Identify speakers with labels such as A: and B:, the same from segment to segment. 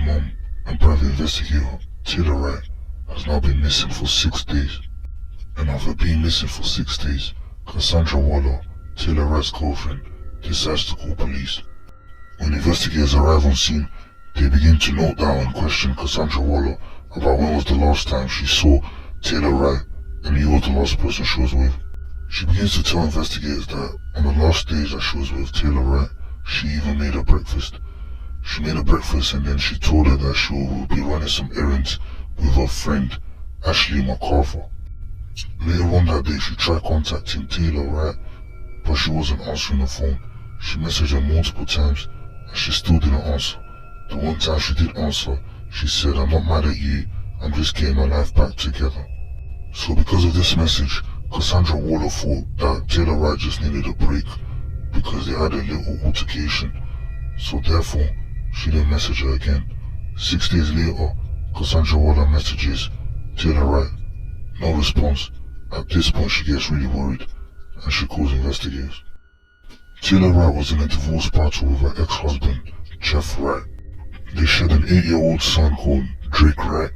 A: mom and private investigator, Taylor Wright, has now been missing for 6 days. And after being missing for 6 days, Cassandra Waller, Taylor Wright's girlfriend, decides to call police. When investigators arrive on scene, they begin to note down and question Cassandra Waller about when was the last time she saw Taylor Wright and he was the last person she was with. She begins to tell investigators that on the last days that she was with Taylor Wright, she even made her breakfast. She made her breakfast and then she told her that she will be running some errands with her friend, Ashley MacArthur. Later on that day, she tried contacting Taylor Wright, but she wasn't answering the phone. She messaged her multiple times and she still didn't answer. The one time she did answer, she said, "I'm not mad at you, I'm just getting my life back together." So because of this message, Cassandra Waller thought that Taylor Wright just needed a break because they had a little altercation. So therefore, she didn't message her again. 6 days later, Cassandra Waller messages Taylor Wright. No response. At this point, she gets really worried and she calls investigators. Taylor Wright was in a divorce battle with her ex-husband, Jeff Wright. They shared an 8-year-old son called Drake Wright.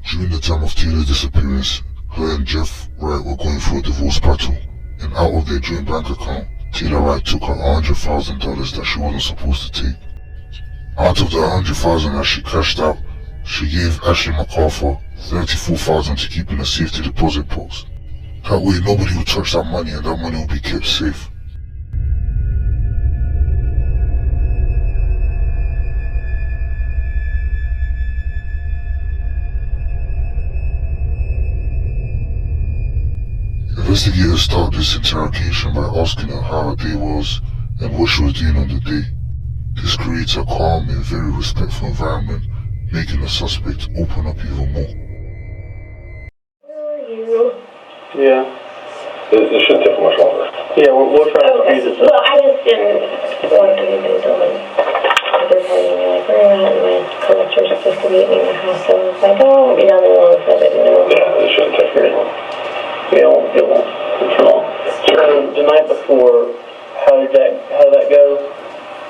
A: During the time of Taylor's disappearance, her and Jeff Wright were going through a divorce battle, and out of their joint bank account, Taylor Wright took her $100,000 that she wasn't supposed to take. Out of the $100,000 that she cashed out, she gave Ashley MacArthur $34,000 to keep in a safety deposit box. That way nobody would touch that money and that money would be kept safe. Investigators start this interrogation by asking her how her day was and what she was doing on the day. This creates a calm and very respectful environment, making the suspect open up even more.
B: Where are you?
C: Yeah.
D: This shouldn't take much longer.
C: Yeah, we'll try to read this.
B: Well, I just didn't want anything done. They're telling me, like, where am I? And my collector's supposed to meet me in the house. So I was like, oh, I won't be down there long, so I didn't know.
D: Yeah, this shouldn't take very long.
C: Yeah, it won't take too long. So the night before, how did that go?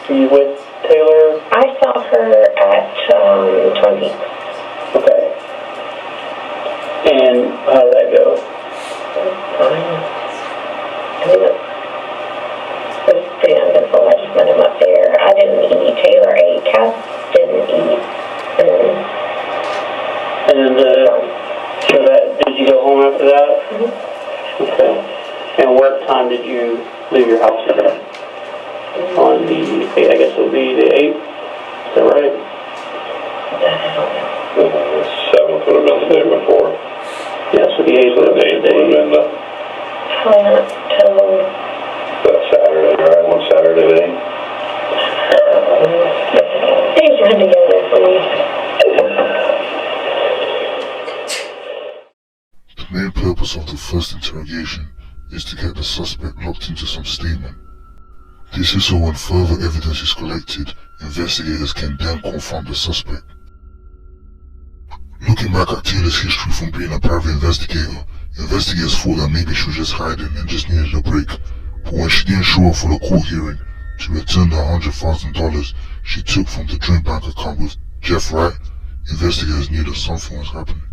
C: Were you with Taylor?
B: I saw her at 20.
C: Okay. And how did that go?
B: Fine. I mean, it was pretty uneventful. I just met him up there. I didn't eat. Taylor ate. Cass didn't eat.
C: And so did you go home after that?
B: Mm-hmm.
C: Okay. And what time did you leave your house again? On I guess it would be the 8th. Is that right?
D: The 7th would have been the day before.
C: Yeah, so the 8th would have been the day.
D: Would have been
B: Probably not till
D: that Saturday, right? One Saturday day.
B: days run together for me.
A: The main purpose of the first interrogation is to get the suspect locked into some statement. This is so when further evidence is collected, investigators can then confront the suspect. Looking back at Taylor's history from being a private investigator, investigators thought that maybe she was just hiding and just needed a break. But when she didn't show up for the court hearing to return the $100,000 she took from the joint bank account with Jeff Wright, investigators knew that something was happening.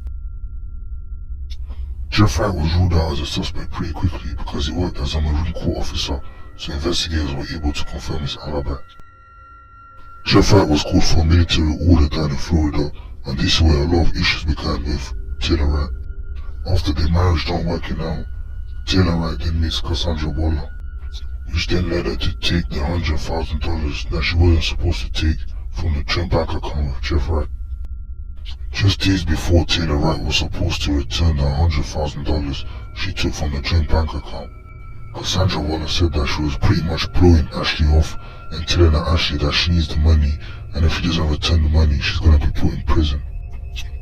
A: Jeff Wright was ruled out as a suspect pretty quickly because he worked as a Marine Corps officer, so investigators were able to confirm his alibi. Jeff Wright was called for a military order down in Florida, and this is where a lot of issues began with Taylor Wright. After their marriage not working out, Taylor Wright then meets Cassandra Waller, which then led her to take the $100,000 that she wasn't supposed to take from the joint bank account of Jeff Wright. Just days before Taylor Wright was supposed to return the $100,000 she took from the joint bank account, Cassandra Waller said that she was pretty much blowing Ashley off and telling her Ashley that she needs the money, and if she doesn't return the money, she's gonna be put in prison.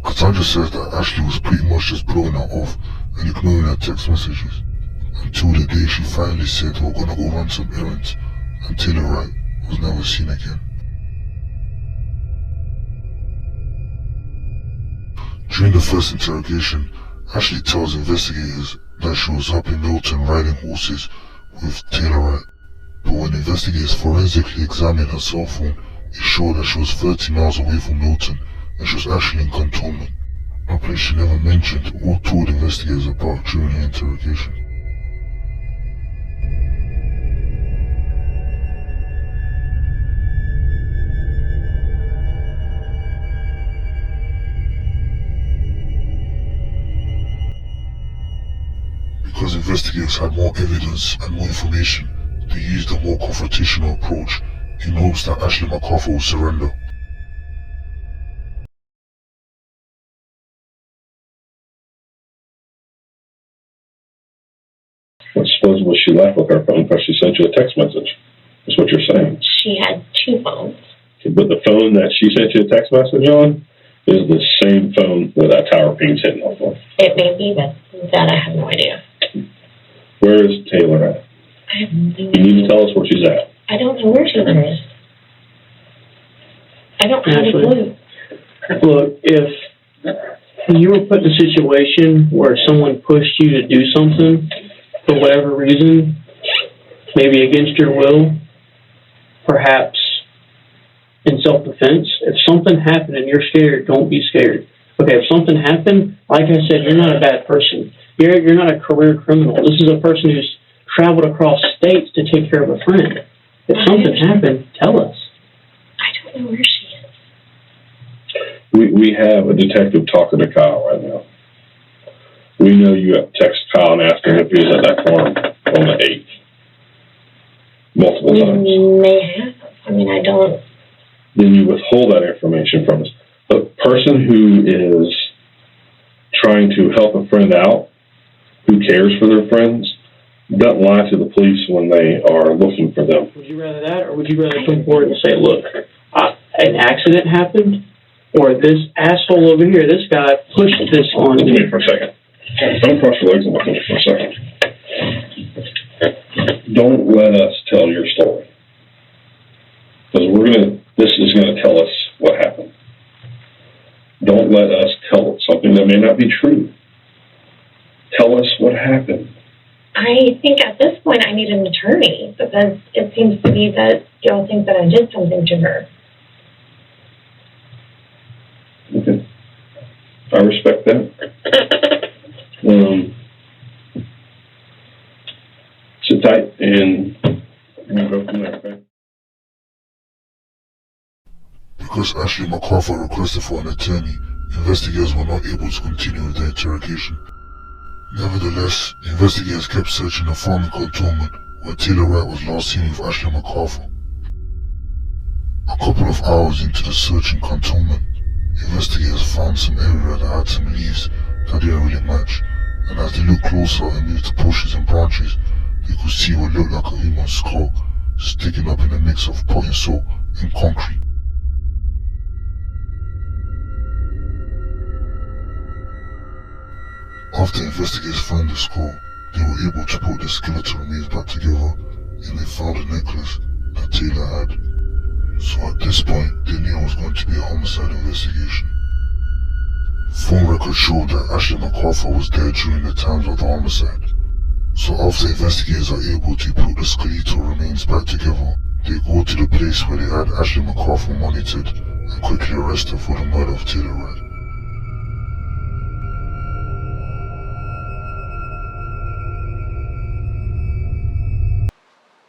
A: Cassandra says that Ashley was pretty much just blowing her off and ignoring her text messages, until the day she finally said, "We're gonna go run some errands," and Taylor Wright was never seen again. During the first interrogation, Ashley tells investigators that she was up in Milton riding horses with Taylor Wright. But when investigators forensically examined her cell phone, It showed that she was 30 miles away from Milton and she was actually in cantonment, a place she never mentioned or told investigators about during the interrogation. Because investigators had more evidence and more information, they used a more confrontational approach in hopes that Ashley McArthur would surrender.
D: I suppose was she left with her phone because she sent you a text message. That's what you're saying.
B: She had two phones.
D: But the phone that she sent you a text message on is the same phone that tower ping's hitting off of.
B: It may be, but that I have no idea.
D: Where is Taylor at?
B: I have no
D: You need to tell us where she's at.
B: I don't know where Taylor is. I don't have a clue.
C: Look, if you were put in a situation where someone pushed you to do something for whatever reason, maybe against your will, perhaps in self-defense, if something happened and you're scared, don't be scared. Okay, if something happened, like I said, you're not a bad person. You're not a career criminal. This is a person who's traveled across states to take care of a friend. If something happened, tell us.
B: I don't know where she is.
D: We have a detective talking to Kyle right now. We know you have texted Kyle and asked him if he was at that farm on the 8th. Multiple times.
B: You may have. I mean, I don't.
D: Then you withhold that information from us. The person who is trying to help a friend out, who cares for their friends, doesn't lie to the police when they are looking for them.
C: Would you rather that, or would you rather come forward and say, look, an accident happened, or this asshole over here, this guy pushed this on
D: Give
C: me?
D: me for a second. Don't cross your legs and look at me for a second. Don't let us tell your story. Because this is going to tell us what happened. Don't let us tell something that may not be true. Tell us what happened.
B: I think at this point I need an attorney because it seems to be that y'all think that I did something to her.
D: Okay. I respect that. Sit tight and we'll go from there, okay?
A: Because Ashley McArthur requested for an attorney, investigators were not able to continue with the interrogation. Nevertheless, investigators kept searching the farm in cantonment where Taylor Wright was last seen with Ashley McArthur. A couple of hours into the search in cantonment, investigators found some area that had some leaves that didn't really match, and as they looked closer and moved to bushes and branches, they could see what looked like a human skull sticking up in a mix of potting soil and concrete. After investigators found the skull, they were able to put the skeletal remains back together and they found a necklace that Taylor had. So at this point, they knew it was going to be a homicide investigation. Phone records showed that Ashley McArthur was there during the times of the homicide. So after investigators are able to put the skeletal remains back together, they go to the place where they had Ashley McArthur monitored and quickly arrest her for the murder of Taylor Wright.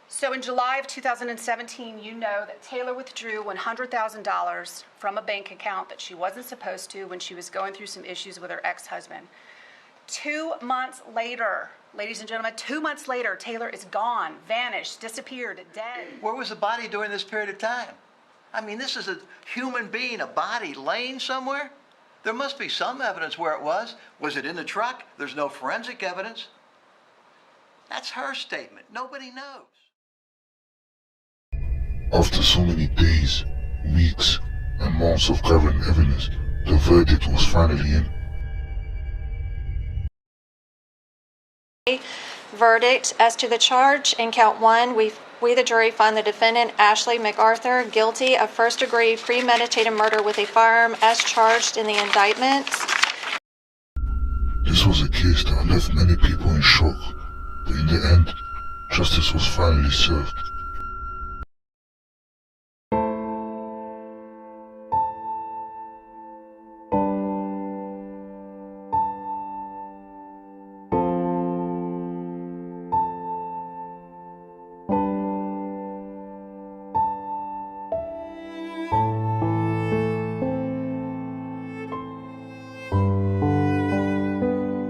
E: So in July of 2017, you know that Taylor withdrew $100,000 from a bank account that she wasn't supposed to when she was going through some issues with her ex-husband. 2 months later, ladies and gentlemen, 2 months later, Taylor is gone, vanished, disappeared, dead.
F: Where was the body during this period of time? I mean, this is a human being, a body laying somewhere. There must be some evidence where it was. Was it in the truck? There's no forensic evidence. That's her statement. Nobody knows.
A: After so many days, weeks, and months of gathering evidence, the verdict was finally in.
G: Verdict as to the charge in count 1, we the jury find the defendant Ashley McArthur guilty of first-degree premeditated murder with a firearm as charged in the indictment.
A: This was a case that left many people in shock, but in the end, justice was finally served.